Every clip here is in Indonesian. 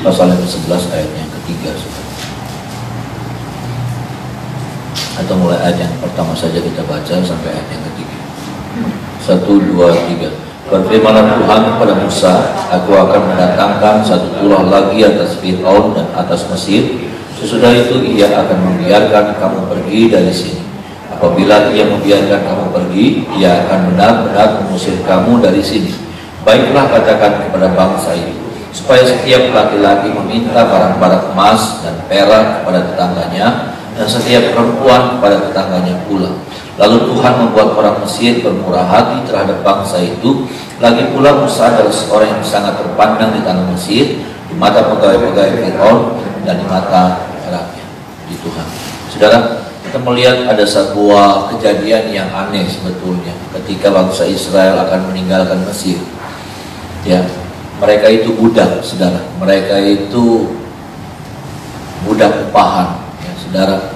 pasal yang ke-11 ayat yang ketiga. Atau mulai ayat yang pertama saja kita baca sampai ayat yang ketiga. 1, 2, 3. Berfirmanlah Tuhan kepada Musa, aku akan mendatangkan satu tulah lagi atas Fir'aun dan atas Mesir. Sesudah itu ia akan membiarkan kamu pergi dari sini. Apabila ia membiarkan kamu pergi, ia akan benar-benar mengusir kamu dari sini. Baiklah, katakan kepada bangsa itu, supaya setiap laki-laki meminta barang-barang emas dan perak kepada tetangganya, dan setiap perempuan kepada tetangganya pula. Lalu Tuhan membuat orang Mesir bermurah hati terhadap bangsa itu. Lagi pula Musa adalah seorang yang sangat terpandang di tanah Mesir, di mata pegawai-pegawai Fir'aun dan di mata rakyat. Di Tuhan. Saudara, kita melihat ada sebuah kejadian yang aneh sebetulnya ketika bangsa Israel akan meninggalkan Mesir. Ya, mereka itu budak, saudara. Mereka itu budak upahan, ya, saudara.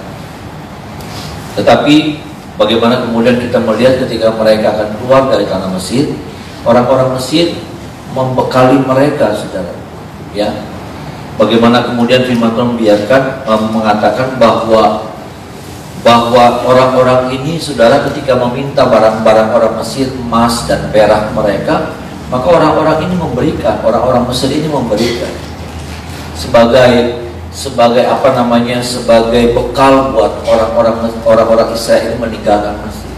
Tetapi bagaimana kemudian kita melihat ketika mereka akan keluar dari tanah Mesir, orang-orang Mesir membekali mereka, saudara. Ya, bagaimana kemudian firman Tuhan membiarkan mengatakan bahwa orang-orang ini, saudara, ketika meminta barang-barang orang Mesir, emas dan perak mereka, maka orang-orang ini memberikan, orang-orang Mesir ini memberikan sebagai apa namanya, sebagai bekal buat orang-orang Israel ini meninggalkan Mesir.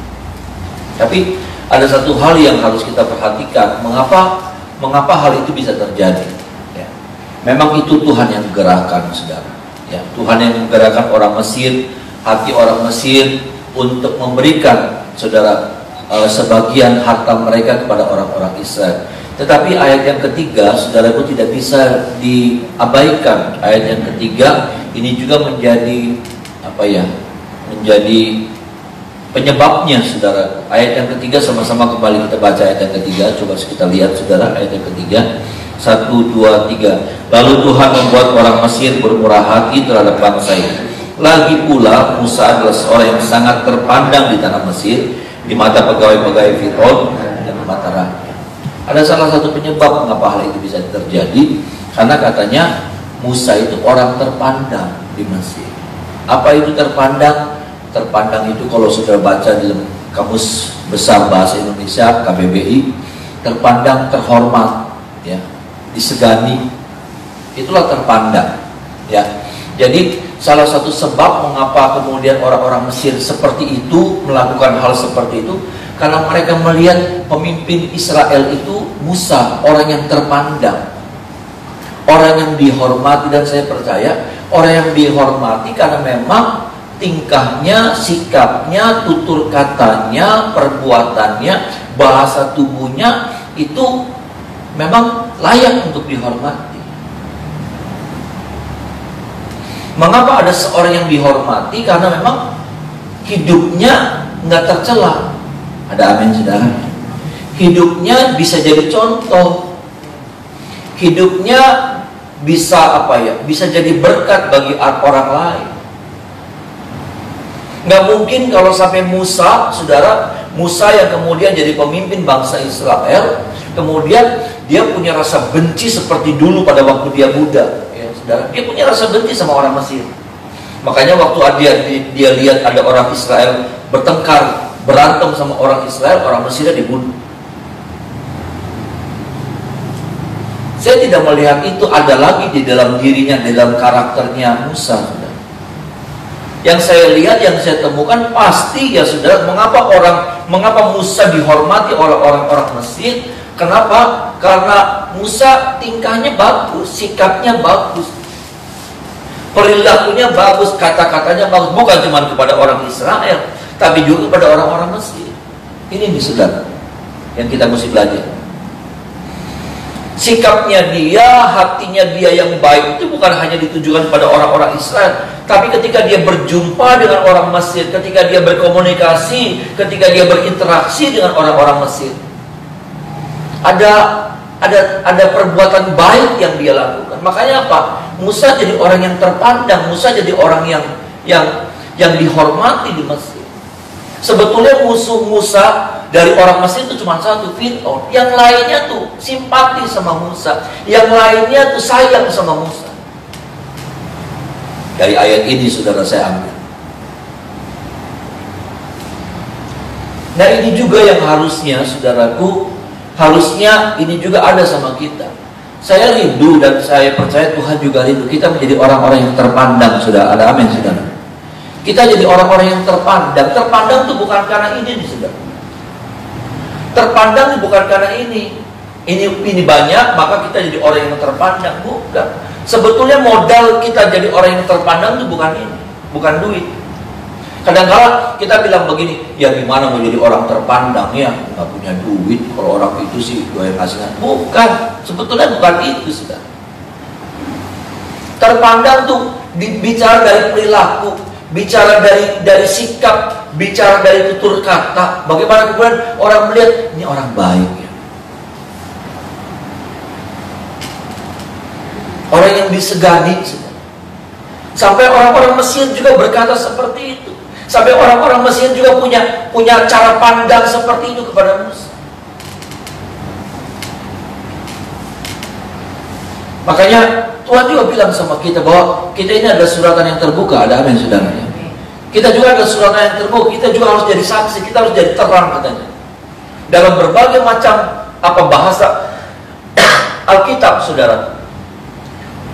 Tapi ada satu hal yang harus kita perhatikan, mengapa hal itu bisa terjadi. Ya. Memang itu Tuhan yang menggerakkan, saudara. Ya, Tuhan yang menggerakkan orang Mesir, hati orang Mesir untuk memberikan, saudara, sebagian harta mereka kepada orang-orang Israel. Tetapi ayat yang ketiga, saudaraku, tidak bisa diabaikan. Ayat yang ketiga ini juga menjadi menjadi penyebabnya, saudara. Ayat yang ketiga sama-sama kembali kita baca ayat yang ketiga. Coba kita lihat, saudara, ayat yang ketiga. 1, 2, 3. Lalu Tuhan membuat orang Mesir bermurah hati terhadap bangsa itu. Lagi pula Musa adalah seorang yang sangat terpandang di tanah Mesir, di mata pegawai-pegawai Fir'aun dan di mata rakyat. Ada salah satu penyebab mengapa hal itu bisa terjadi, karena katanya Musa itu orang terpandang di Mesir. Apa itu terpandang? Terpandang itu kalau sudah baca di dalam Kamus Besar Bahasa Indonesia KBBI, terpandang, terhormat, ya, disegani, itulah terpandang. Ya, jadi salah satu sebab mengapa kemudian orang-orang Mesir seperti itu melakukan hal seperti itu, karena mereka melihat pemimpin Israel itu Musa, orang yang terpandang, orang yang dihormati. Dan saya percaya orang yang dihormati karena memang tingkahnya, sikapnya, tutur katanya, perbuatannya, bahasa tubuhnya itu memang layak untuk dihormati. Mengapa ada seorang yang dihormati? Karena memang hidupnya nggak tercela. Ada amin, saudara? Hidupnya bisa jadi contoh. Hidupnya bisa bisa jadi berkat bagi orang lain. Nggak mungkin kalau sampai Musa, saudara, Musa yang kemudian jadi pemimpin bangsa Israel, kemudian dia punya rasa benci seperti dulu pada waktu dia budak. Dia punya rasa benci sama orang Mesir. Makanya waktu dia lihat ada orang Israel bertengkar, berantem sama orang Israel, orang Mesir dibunuh. Saya tidak melihat itu ada lagi di dalam dirinya, di dalam karakternya Musa. Yang saya lihat, yang saya temukan pasti, ya saudara, mengapa Musa dihormati oleh orang-orang Mesir? Kenapa? Karena Musa tingkahnya bagus, sikapnya bagus, perilakunya bagus, kata-katanya bagus. Bukan cuma kepada orang Israel, tapi juga kepada orang-orang Mesir. Ini nih, saudara, yang kita mesti belajar. Sikapnya dia, hatinya dia yang baik itu bukan hanya ditujukan pada orang-orang Israel, tapi ketika dia berjumpa dengan orang Mesir, ketika dia berkomunikasi, ketika dia berinteraksi dengan orang-orang Mesir, ada perbuatan baik yang dia lakukan. Makanya apa? Musa jadi orang yang terpandang, Musa jadi orang yang dihormati di Mesir. Sebetulnya musuh Musa dari orang Mesir itu cuma satu, Fir'aun. Yang lainnya tuh simpati sama Musa, yang lainnya tuh sayang sama Musa. Dari ayat ini saudara saya ambil. Nah ini juga yang harusnya saudaraku, harusnya ini juga ada sama kita. Saya rindu dan saya percaya Tuhan juga rindu kita menjadi orang-orang yang terpandang. Sudah ada amin saudara. Kita jadi orang-orang yang terpandang. Terpandang itu bukan karena ini saudara. Terpandang itu bukan karena ini banyak maka kita jadi orang yang terpandang. Bukan. Sebetulnya modal kita jadi orang yang terpandang itu bukan ini, bukan duit. Kadang-kala kita bilang begini, ya gimana mau jadi orang terpandang ya, nggak punya duit. Kalau orang itu sih gue yang kasih. Bukan, sebetulnya bukan itu sudah. Terpandang tuh bicara dari perilaku, bicara dari sikap, bicara dari tutur kata. Bagaimana kemudian orang melihat ini orang baik ya. Orang yang disegani. Sampai orang-orang Mesir juga berkata seperti itu. Sampai orang-orang Mesir juga punya cara pandang seperti itu kepada Musa. Makanya Tuhan juga bilang sama kita bahwa kita ini adalah suratan yang terbuka. Ada amin saudara ya. Kita juga adalah suratan yang terbuka. Kita juga harus jadi saksi. Kita harus jadi terang katanya. Dalam berbagai macam bahasa Alkitab saudara.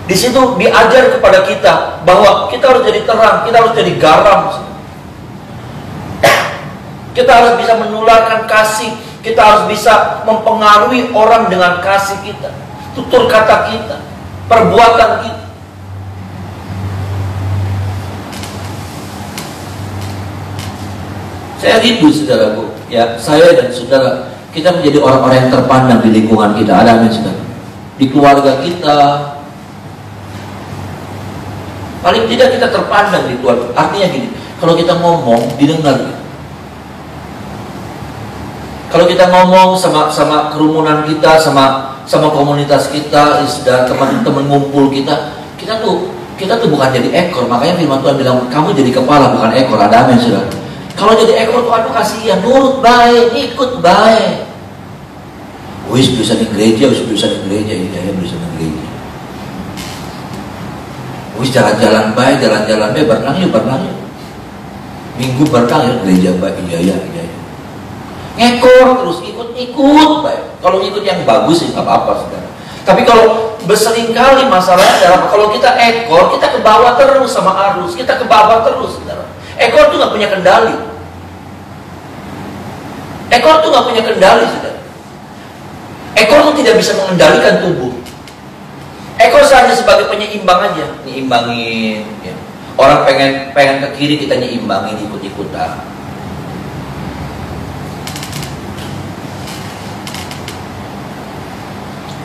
Di situ diajar kepada kita bahwa kita harus jadi terang, kita harus jadi garam. Kita harus bisa menularkan kasih, kita harus bisa mempengaruhi orang dengan kasih kita, tutur kata kita, perbuatan kita. Saya rindu saudaraku, ya saya dan saudara kita menjadi orang-orang yang terpandang di lingkungan kita. Ada amin saudara. Di keluarga kita. Paling tidak kita terpandang di keluarga. Artinya gini, kalau kita ngomong didengar. Kalau kita ngomong sama kerumunan kita, sama komunitas kita, dan teman-teman ngumpul kita tuh bukan jadi ekor. Makanya firman Tuhan bilang kamu jadi kepala bukan ekor. Ada amin saudara. Kalau jadi ekor Tuhan tuh kasihan, nurut baik, ikut baik. Wis bisa di gereja, iya bisa di gereja. Wis jalan-jalan baik, berenang yuk. Minggu berenang ya gereja baik, iya. Ngekor terus ikut baik. Kalau ikut yang bagus sih nggak apa-apa saudara. Tapi kalau berseringkali masalahnya adalah kalau kita ekor, kita ke bawah terus sama arus, kita ke bawah terus saudara. Ekor tuh nggak punya kendali. Ekor tuh nggak punya kendali saudara. Ekor tuh tidak bisa mengendalikan tubuh. Ekor saja sebagai penyeimbang aja, nyimbangin. Ya. Orang pengen ke kiri kita nyimbangin, ikut-ikutan.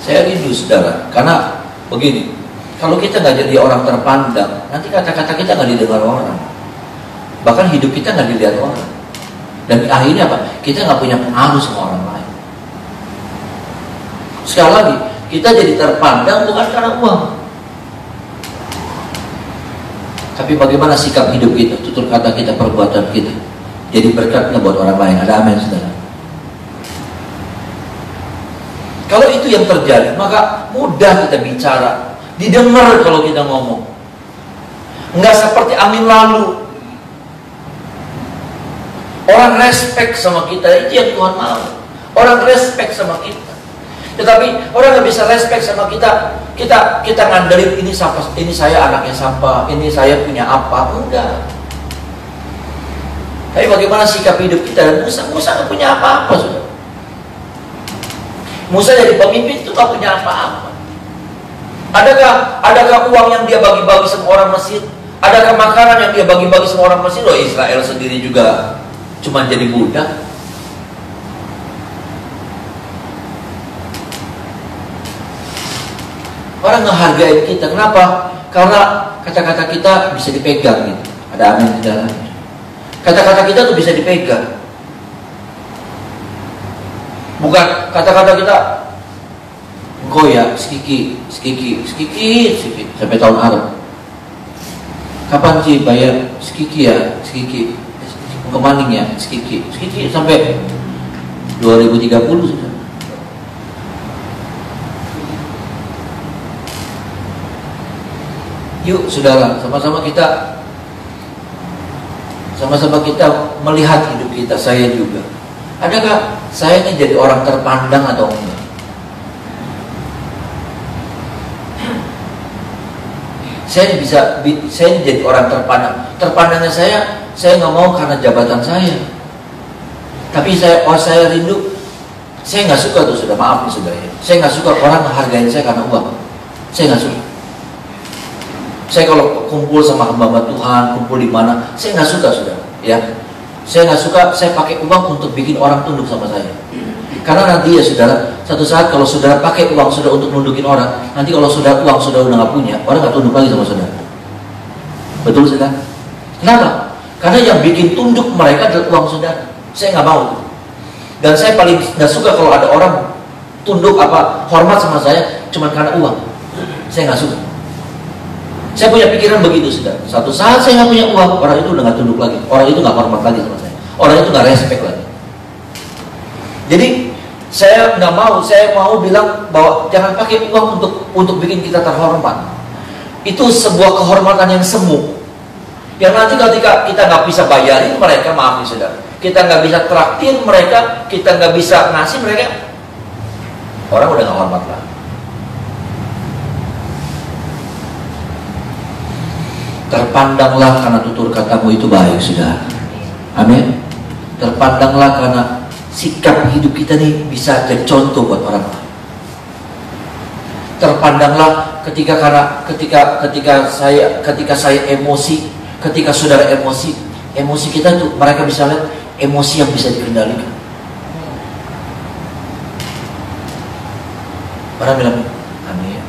Saya rindu saudara, karena begini, kalau kita nggak jadi orang terpandang, nanti kata-kata kita nggak didengar orang, bahkan hidup kita nggak dilihat orang, dan akhirnya apa? Kita nggak punya pengaruh sama orang lain. Sekali lagi, kita jadi terpandang bukan karena uang, tapi bagaimana sikap hidup kita, tutur kata kita, perbuatan kita, jadi berkatnya buat orang lain. Ada amin saudara. Kalau itu yang terjadi, maka mudah kita bicara, didengar kalau kita ngomong. Enggak seperti angin lalu. Orang respect sama kita, itu yang Tuhan mau. Orang respect sama kita. Tetapi orang nggak bisa respect sama kita. Kita ngandelin ini saya anaknya siapa, ini saya punya apa, enggak. Tapi bagaimana sikap hidup kita? Dan Musa nggak punya apa-apa, saudara. Musa jadi pemimpin itu gak punya apa-apa. Adakah uang yang dia bagi-bagi sama orang Mesir? Adakah makanan yang dia bagi-bagi sama orang Mesir? Loh, Israel sendiri juga cuma jadi budak. Orang ngehargain kita. Kenapa? Karena kata-kata kita bisa dipegang gitu. Ada amin di dalamnya. Kata-kata kita tuh bisa dipegang. Bukan kata-kata kita engkau ya, skiki sampai tahun Arab. Kapan sih bayar skiki ya, skiki. kemaning ya, sedikit sampai 2030 sudah. Yuk saudara, sama-sama kita melihat hidup kita. Saya juga, adakah saya ini jadi orang terpandang atau enggak? Saya jadi orang terpandang. Terpandangnya saya nggak mau karena jabatan saya. Tapi saya rindu. Saya nggak suka tuh, sudah maaf nih saudara. Saya nggak suka orang menghargai saya karena uang. Saya nggak suka. Saya kalau kumpul sama hamba Tuhan, kumpul di mana, saya nggak suka saudara. Ya, saya nggak suka. Saya pakai uang untuk bikin orang tunduk sama saya. Karena nanti ya saudara, satu saat kalau saudara pakai uang sudah untuk nundukin orang, nanti kalau uang sudah udah nggak punya, orang nggak tunduk lagi sama saudara. Betul saudara? Kenapa? Karena yang bikin tunduk mereka adalah uang saudara. Saya nggak mau. Dan saya paling nggak suka kalau ada orang tunduk hormat sama saya cuma karena uang. Saya nggak suka. Saya punya pikiran begitu saudara. Satu saat saya nggak punya uang, orang itu udah nggak tunduk lagi, orang itu nggak hormat lagi sama saya, orang itu nggak respect lagi. Jadi saya nggak mau, saya mau bilang bahwa jangan pakai uang untuk bikin kita terhormat. Itu sebuah kehormatan yang semu. Yang nanti ketika kita nggak bisa bayarin mereka, maaf nih saudara, kita nggak bisa traktir mereka, kita nggak bisa ngasih mereka, orang udah nggak hormat lah. Terpandanglah karena tutur katamu itu baik saudara. Amin. Terpandanglah karena sikap hidup kita nih bisa jadi contoh buat orang lain. Terpandanglah ketika saya emosi, ketika saudara emosi kita tuh mereka bisa lihat emosi yang bisa dikendalikan. Orang bilang, amin.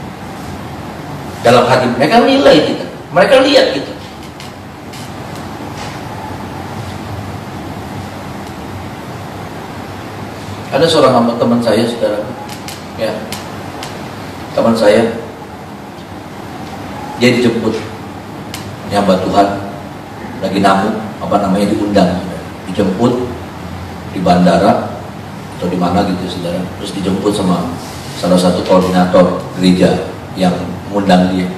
Dalam hati mereka nilai kita, mereka lihat kita. Ada seorang teman saya, saudara, ya, teman saya, dia dijemput, hamba Tuhan, lagi diundang, dijemput di bandara atau di mana gitu, saudara, terus dijemput sama salah satu koordinator gereja yang mengundang dia.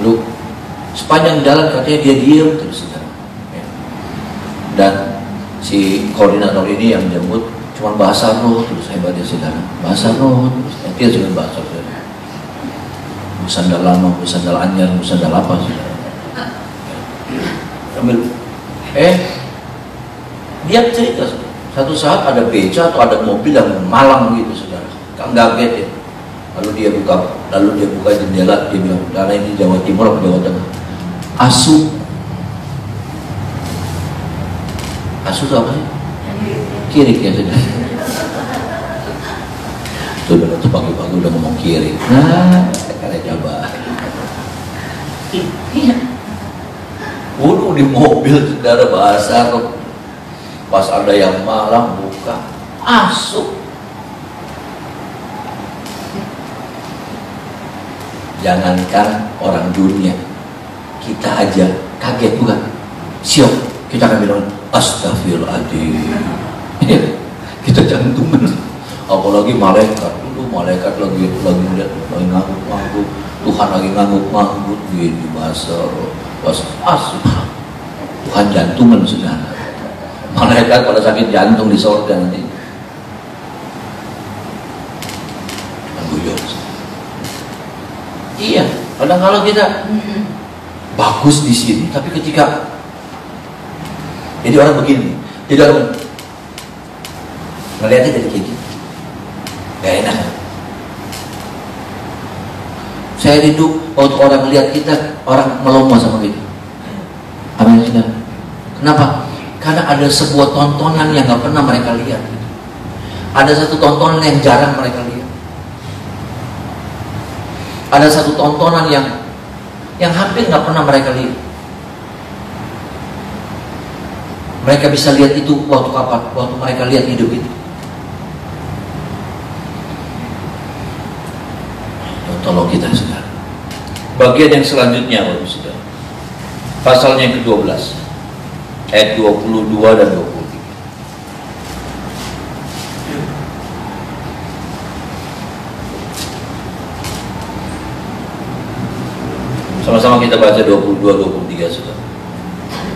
Lalu sepanjang jalan katanya dia diam terus, saudara. Dan si koordinator ini yang jemput cuma bahasa roh terus, hebatnya saudara, bahasa roh terus, dia juga bahasa saudara, sandal lama, sandal anyar, sandal apa saudara. Sambil dia cerita, satu saat ada beca atau ada mobil yang malang gitu saudara, kan kaget ya. Lalu dia buka jendela, dia bilang, karena ini Jawa Timur atau Jawa Tengah, asu itu apa sih? Kirik ya saudara. Itu udah pagi-pagi udah ngomong kirik. Nah, karena coba. Udah di mobil saudara bahasa Arab. Pas ada yang malang buka, asu. Jangankan orang dunia, kita aja kaget bukan? Siok, kita akan bilang astagfirullahaladzim. Kita jantungan. Apalagi malaikat, malaikat lagi lihat, lagi ngangguk-ngangguk, Tuhan lagi ngangguk-ngangguk di bahasa pas Tuhan jantungan saudara. Malaikat pada sakit jantung di sorga nanti. Iya, kadang kalau kita bagus di sini, tapi ketika jadi orang begini, jadi orang ngeliatnya jadi kayak gitu, gak enak. Saya rindu waktu orang melihat kita, orang melomba sama kita. Amin saudara. Kenapa? Karena ada sebuah tontonan yang gak pernah mereka lihat. Ada satu tontonan yang jarang mereka lihat. Ada satu tontonan yang hampir gak pernah mereka lihat. Mereka bisa lihat itu waktu kapan? Waktu mereka lihat hidup itu. Tolong kita saudara. Bagian yang selanjutnya, Bapak Saudara. Pasalnya yang ke-12 ayat 22 dan 23. Sama-sama kita baca 22-23 sudah.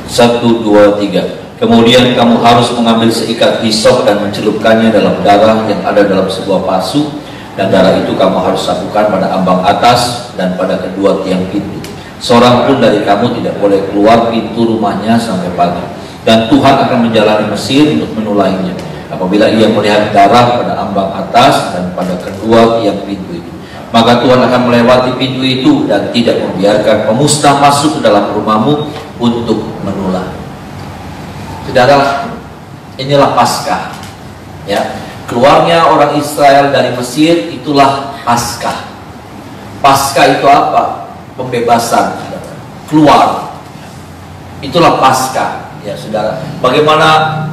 1, 2, 3. Kemudian kamu harus mengambil seikat hisop dan mencelupkannya dalam darah yang ada dalam sebuah pasu, dan darah itu kamu harus sapukan pada ambang atas dan pada kedua tiang pintu. Seorang pun dari kamu tidak boleh keluar pintu rumahnya sampai pagi. Dan Tuhan akan menjalani Mesir untuk menulainya apabila ia melihat darah pada ambang atas dan pada kedua tiang pintu itu. Maka Tuhan akan melewati pintu itu dan tidak membiarkan pemusnah masuk ke dalam rumahmu untuk menulah. Saudara, inilah Paskah. Ya, keluarnya orang Israel dari Mesir itulah Paskah. Paskah itu apa? Pembebasan, saudara. Keluar. Itulah Paskah, ya saudara. Bagaimana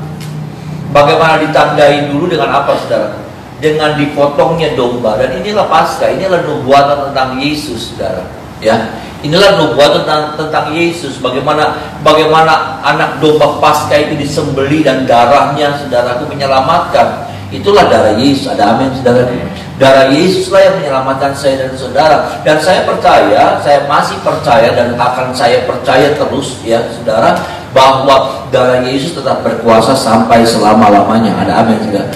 ditandai dulu dengan apa, saudara? Dengan dipotongnya domba. Dan inilah Paskah, inilah nubuatan tentang Yesus, saudara. Ya, inilah nubuatan tentang Yesus. Bagaimana anak domba Paskah itu disembelih dan darahnya, saudaraku, menyelamatkan. Itulah darah Yesus. Ada amin, saudara. Darah Yesuslah yang menyelamatkan saya dan saudara. Dan saya percaya, saya masih percaya dan akan saya percaya terus, ya saudara, bahwa darah Yesus tetap berkuasa sampai selama-lamanya. Ada amin, saudara.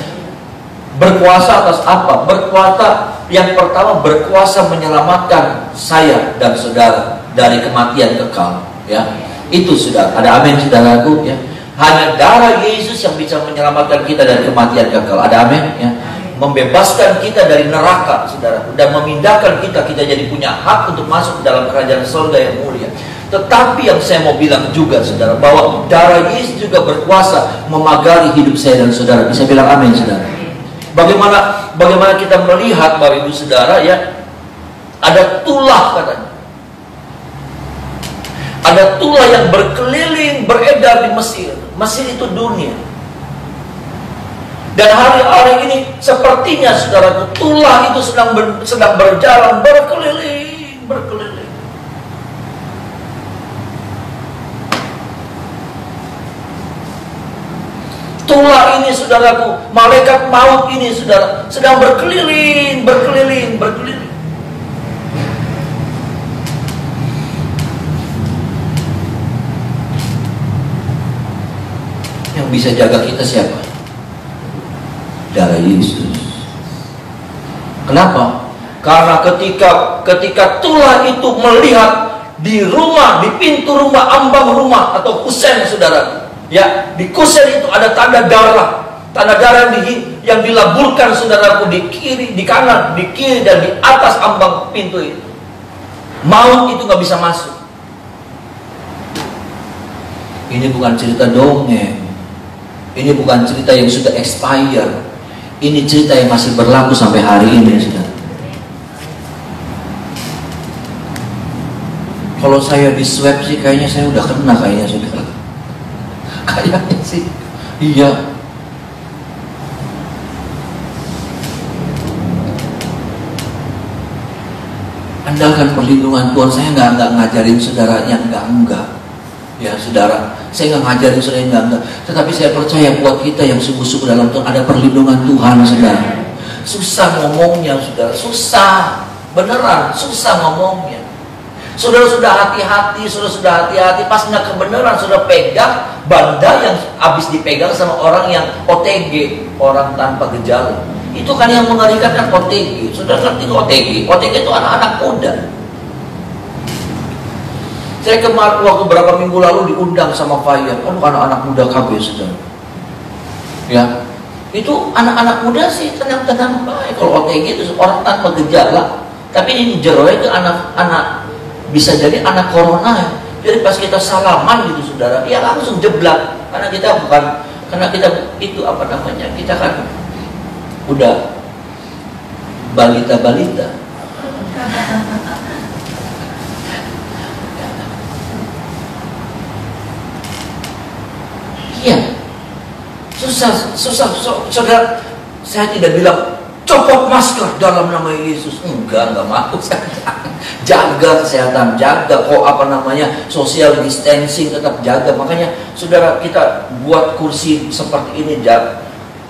Berkuasa atas apa? Berkuasa, yang pertama, berkuasa menyelamatkan saya dan saudara dari kematian kekal, ya. Itu sudah. Ada amin, saudaraku, ya. Hanya darah Yesus yang bisa menyelamatkan kita dari kematian kekal. Ada amin, ya. Membebaskan kita dari neraka, saudaraku, dan memindahkan kita jadi punya hak untuk masuk ke dalam kerajaan surga yang mulia. Tetapi yang saya mau bilang juga, saudara, bahwa darah Yesus juga berkuasa memagari hidup saya dan saudara. Bisa bilang amin, saudara. Bagaimana kita melihat, Bapak Ibu Saudara, ya, ada tulah, katanya. Ada tulah yang berkeliling, beredar di Mesir. Mesir itu dunia. Dan hari-hari ini sepertinya, saudara, tulah itu sedang berjalan, berkeliling. Tulah ini, saudaraku, malaikat maut ini, saudara, sedang berkeliling. Yang bisa jaga kita siapa? Darah Yesus. Kenapa? Karena ketika tulah itu melihat di rumah, di pintu rumah, ambang rumah atau kusen, saudara, ya, di kusen itu ada tanda darah yang dilaburkan, saudaraku, di kiri, di kanan, di kiri dan di atas ambang pintu itu. Maut itu nggak bisa masuk. Ini bukan cerita dongeng. Ini bukan cerita yang sudah expire. Ini cerita yang masih berlaku sampai hari ini, saudara. Kalau saya di swab sih kayaknya saya udah kena, kayaknya, saudara. Kayaknya sih, iya. Andalkan perlindungan Tuhan. Saya nggak ngajarin saudara yang enggak. Ya saudara, saya nggak ngajarin saudara yang enggak. Tetapi saya percaya buat kita yang sungguh-sungguh dalam Tuhan ada perlindungan Tuhan, saudara. Susah ngomongnya, saudara. Susah, beneran susah ngomongnya. Saudara sudah hati-hati, pas nggak kebenaran, saudara pegang benda yang habis dipegang sama orang yang OTG, orang tanpa gejala. Itu kan yang mengerikan, kan OTG. Saudara ngerti OTG? OTG itu anak-anak muda. Saya kemarin waktu beberapa minggu lalu diundang sama Fire, anak-anak muda KB, saudara. Ya, itu anak-anak muda sih tenang-tenang baik. Kalau OTG itu orang tanpa gejala, tapi ini jeroy itu anak-anak, bisa jadi anak corona ya. Jadi pas kita salaman gitu, saudara, ya langsung jeblak. Karena kita itu apa namanya, kita kan udah balita-balita. Iya, susah, saudara. Saya tidak bilang copot masker dalam nama Yesus. Enggak mau. Jaga kesehatan, jaga social distancing, tetap jaga. Makanya saudara, kita buat kursi seperti ini.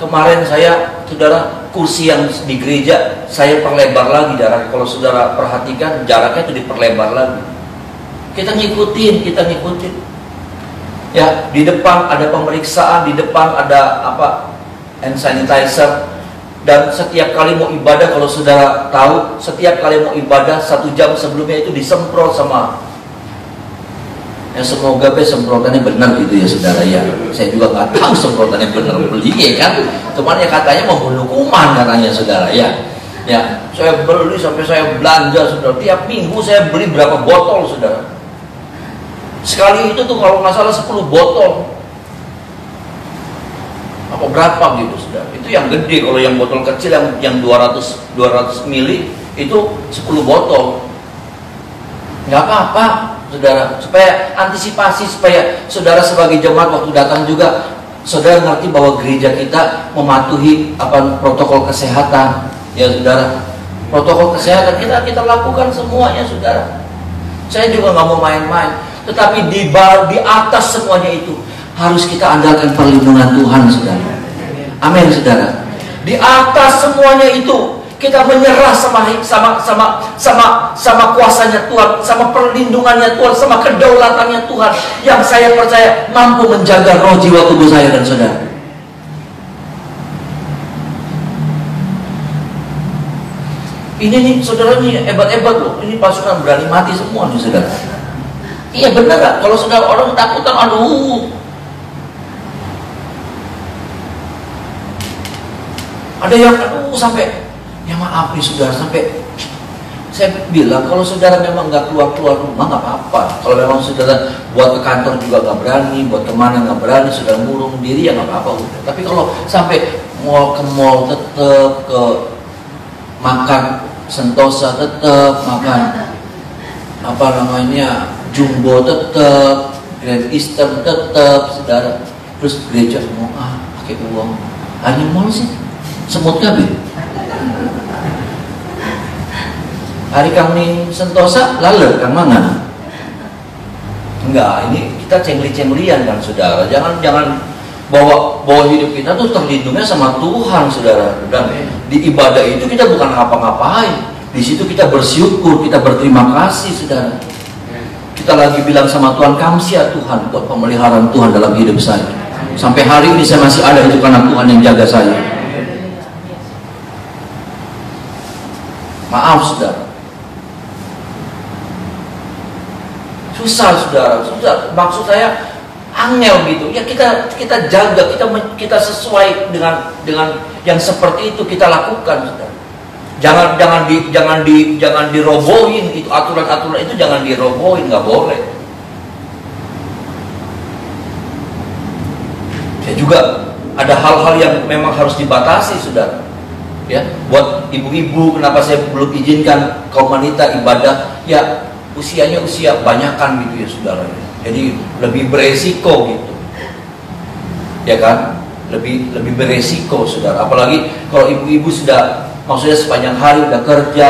Kemarin saudara, kursi yang di gereja saya perlebar lagi jarak. Kalau saudara perhatikan, jaraknya itu diperlebar lagi. Kita ngikutin. Ya, di depan ada pemeriksaan, di depan ada hand sanitizer. Dan setiap kali mau ibadah, kalau saudara tahu, setiap kali mau ibadah 1 jam sebelumnya itu disemprot sama. Ya, semoga semprotannya benar gitu ya saudara ya. Saya juga nggak tahu semprotannya benar beli ya kan. Cuman ya katanya membunuh kuman katanya saudara ya. Ya, saya beli sampai saya belanja saudara. Tiap minggu saya beli berapa botol saudara. Sekali itu tuh kalau nggak salah 10 botol. Apa berapa gitu saudara? Itu yang gede. Kalau yang botol kecil yang 200 mili itu 10 botol. Nggak apa-apa saudara, supaya antisipasi, supaya saudara sebagai jemaat waktu datang juga saudara ngerti bahwa gereja kita mematuhi protokol kesehatan ya saudara. Protokol kesehatan kita lakukan semuanya saudara. Saya juga nggak mau main-main, tetapi di atas semuanya itu harus kita andalkan perlindungan Tuhan saudara. Amin saudara. Di atas semuanya itu kita menyerah sama kuasanya Tuhan, sama perlindungannya Tuhan, sama kedaulatannya Tuhan yang saya percaya mampu menjaga roh jiwa tubuh saya dan saudara. Ini nih saudara nih hebat-hebat loh. Ini pasukan berani mati semua nih saudara. Iya benar gak? Kalau saudara orang takutan, ada yang sampai, ya maaf nih saudara, sampai saya bilang kalau saudara memang nggak keluar rumah nggak apa-apa. Kalau memang saudara buat ke kantor juga nggak berani, buat kemana nggak berani, saudara ngurung diri ya nggak apa-apa. Tapi kalau sampai ke mall tetap, ke makan Sentosa tetap, makan Jumbo tetap, Grand Eastern tetap saudara. Terus gereja mau pakai uang, hanya mall sih semut kabeh. Hari kami Sentosa lalu kang mangan. Enggak, ini kita cengli-cenglian kan saudara. Jangan bawa hidup kita tuh terlindungnya sama Tuhan saudara. Dan di ibadah itu kita bukan ngapa-ngapain. Di situ kita bersyukur, kita berterima kasih saudara. Kita lagi bilang sama Tuhan, kamsia Tuhan buat pemeliharaan Tuhan dalam hidup saya. Sampai hari ini saya masih ada itu karena Tuhan yang jaga saya. Maaf saudara. Susah saudara, maksud saya angel gitu. Ya kita jaga, kita sesuai dengan yang seperti itu kita lakukan saudara. Jangan dirobohin itu aturan-aturan itu, jangan dirobohin, nggak boleh. Ya juga ada hal-hal yang memang harus dibatasi saudara. Ya, buat ibu-ibu kenapa saya belum izinkan kaum wanita ibadah? Ya usianya usia banyakan gitu ya saudara. Jadi lebih beresiko gitu. Ya kan? Lebih beresiko saudara. Apalagi kalau ibu-ibu sudah, maksudnya sepanjang hari udah kerja,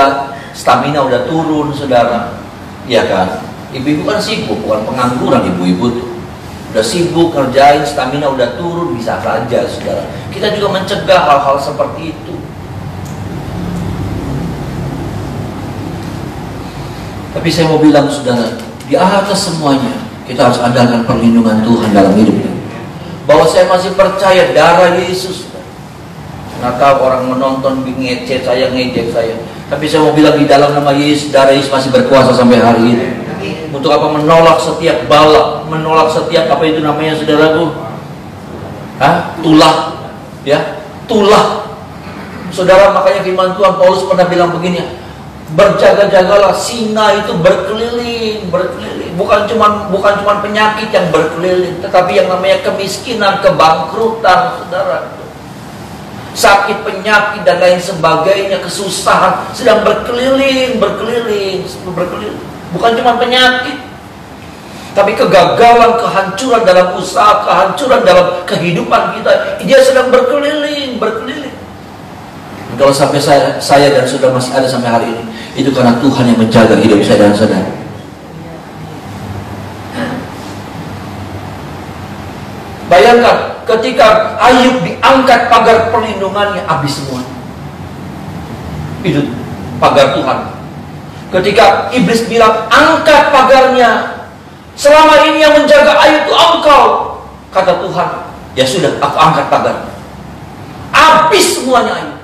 stamina udah turun saudara. Ya kan? Ibu-ibu kan sibuk, bukan pengangguran ibu-ibu tuh. Udah sibuk kerjain, stamina udah turun, bisa saja saudara. Kita juga mencegah hal-hal seperti itu. Tapi saya mau bilang saudara, di atas semuanya kita harus andalkan perlindungan Tuhan dalam hidupnya. Bahwa saya masih percaya darah Yesus. Nggak tahu orang menonton ngecek saya, ngejek saya. Tapi saya mau bilang di dalam nama Yesus, darah Yesus masih berkuasa sampai hari ini. Untuk apa? Menolak setiap bala, menolak setiap apa itu namanya saudaraku? Tulah, ya, tulah. Saudara, makanya firman Tuhan Paulus pernah bilang begini, berjaga-jagalah, singa itu berkeliling. Bukan cuma penyakit yang berkeliling, tetapi yang namanya kemiskinan, kebangkrutan, saudara. Sakit, penyakit dan lain sebagainya, kesusahan sedang berkeliling. Bukan cuma penyakit, tapi kegagalan, kehancuran dalam usaha, kehancuran dalam kehidupan kita, dia sedang berkeliling. Dan kalau sampai saya dan saudara masih ada sampai hari ini, itu karena Tuhan yang menjaga hidup saya dan saudara. Bayangkan ketika Ayub diangkat pagar perlindungannya, habis semua. Itu pagar Tuhan. Ketika iblis bilang, angkat pagarnya, selama ini yang menjaga Ayub itu engkau, kata Tuhan, ya sudah, aku angkat pagar. Habis semuanya Ayub.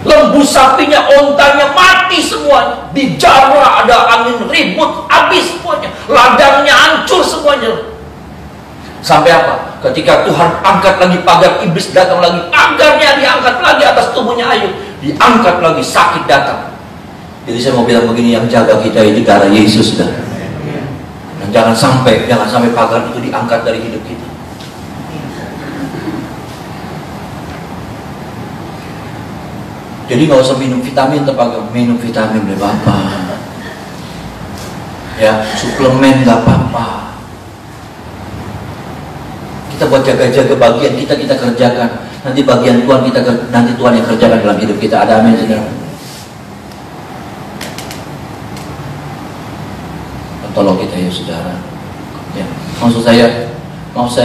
Lembu sapinya, ontanya mati semuanya. Di Jara ada angin ribut, habis semuanya. Ladangnya hancur semuanya. Sampai apa? Ketika Tuhan angkat lagi pagar, iblis datang lagi, pagarnya diangkat lagi atas tubuhnya Ayub, diangkat lagi, sakit datang. Jadi saya mau bilang begini, yang jaga kita itu darah Yesus, dan jangan sampai pagar itu diangkat dari hidup kita. Jadi nggak usah minum vitamin, minum vitamin deh Bapak. Ya, suplemen nggak apa-apa. Kita buat jaga-jaga bagian kita kerjakan. Nanti bagian Tuhan nanti Tuhan yang kerjakan dalam hidup kita. Ada amin, saudara. Tolong kita ya saudara. Ya, maksud saya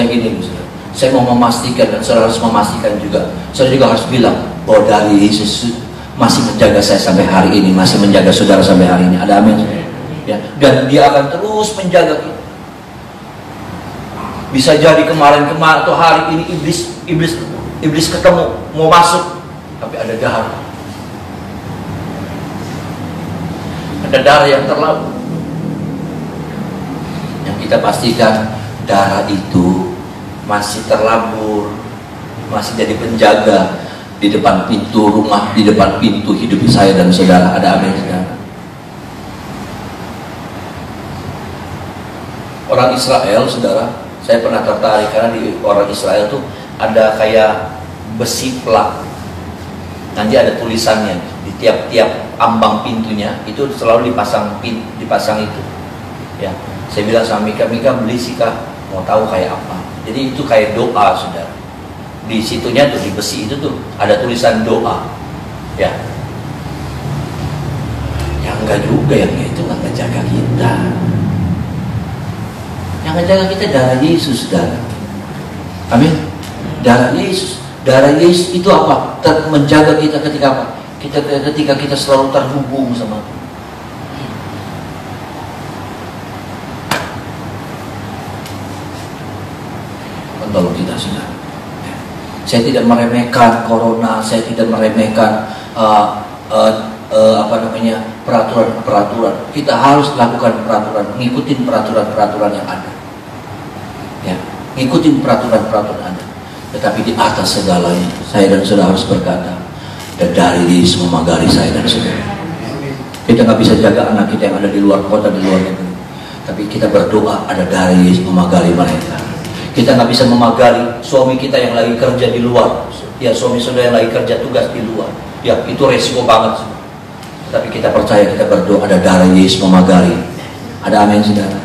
gini, saudara. Saya mau memastikan dan saudara harus memastikan juga. Saudara juga harus bilang bahwa dari Yesus masih menjaga saya sampai hari ini, masih menjaga saudara sampai hari ini. Ada amin, saudara. Ya, dan Dia akan terus menjaga kita. Bisa jadi kemarin atau hari ini iblis ketemu mau masuk, tapi ada darah. Ada darah yang terlabur. Yang kita pastikan darah itu masih terlabur, masih jadi penjaga di depan pintu rumah, di depan pintu hidup saya dan saudara. Ada amin, saudara. Orang Israel, saudara, saya pernah tertarik karena di orang Israel tuh ada kayak besi plak. Nanti ada tulisannya di tiap-tiap ambang pintunya, itu selalu dipasang itu. Ya, saya bilang sama Mika beli sih Kak, mau tahu kayak apa. Jadi itu kayak doa, saudara. Di situnya tuh di besi itu tuh ada tulisan doa. Ya. Yang enggak juga, yang itu enggak ngejaga kita. Yang ngejaga kita darah Yesus, saudara. Amin. Darah Yesus. Darah Yesus itu apa? Menjaga kita ketika apa? Ketika kita selalu terhubung sama Tuhan. Tolong kita, saudara. Saya tidak meremehkan corona, saya tidak meremehkan peraturan. Kita harus lakukan peraturan, mengikuti peraturan yang ada. Ya, ngikutin peraturan ada. Tetapi di atas segalanya, saya dan saudara harus berkata, dan dari Yesus memagari saya dan saudara. Kita nggak bisa jaga anak kita yang ada di luar kota, di luar negeri. Tapi kita berdoa, ada dari Yesus memagari mereka. Kita nggak bisa memagari suami kita yang lagi kerja di luar. Ya, suami saudara yang lagi kerja tugas di luar. Ya, itu resiko banget. Tapi kita percaya, kita berdoa, ada darah Yesus memagari. Ada amin, saudara.